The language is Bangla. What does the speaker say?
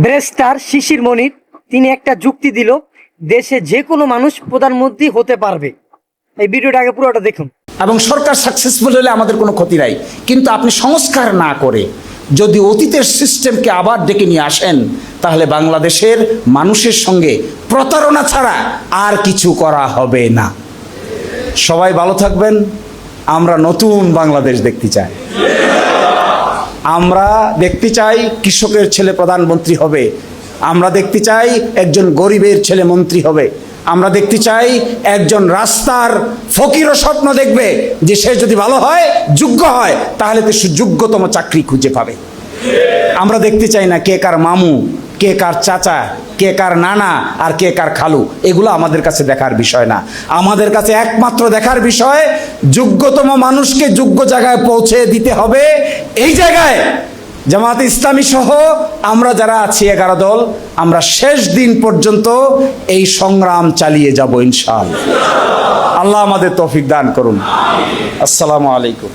ব্যারিস্টার শিশির মনির তিনি একটা যুক্তি দিল, দেশে যে কোনো মানুষ প্রধানমন্ত্রী হতে পারবে। এই ভিডিওটা আগে পুরোটা দেখুন। এবং সরকার সাকসেসফুল হলে আমাদের কোনো ক্ষতি নাই, কিন্তু আপনি সংস্কার না করে যদি অতীতের সিস্টেমকে আবার ডেকে নিয়ে আসেন, তাহলে বাংলাদেশের মানুষের সঙ্গে প্রতারণা ছাড়া আর কিছু করা হবে না। সবাই ভালো থাকবেন। আমরা নতুন বাংলাদেশ দেখতে চাই। আমরা দেখতে চাই কৃষকের ছেলে প্রধানমন্ত্রী হবে। আমরা দেখতে চাই একজন গরিবের ছেলে মন্ত্রী হবে। আমরা দেখতে চাই একজন রাস্তার ফকিরও স্বপ্ন দেখবে যে সে যদি ভালো হয়, যোগ্য হয়, তাহলে তো সুযোগ্যতম চাকরি খুঁজে পাবে। আমরা দেখতে চাই না কে কার মামু, কে কার চাচা, কে কার নানা আর কে কার খালু। এগুলো আমাদের কাছে দেখার বিষয় না। আমাদের কাছে একমাত্র দেখার বিষয় যোগ্যতম মানুষকে যোগ্য জায়গায় পৌঁছে দিতে হবে। এই জায়গায় জামায়াতে ইসলামী সহ আমরা যারা আছি 11 দল, আমরা শেষ দিন পর্যন্ত এই সংগ্রাম চালিয়ে যাব ইনশাআল্লাহ। আল্লাহ আমাদের তৌফিক দান করুন। আসসালামু আলাইকুম।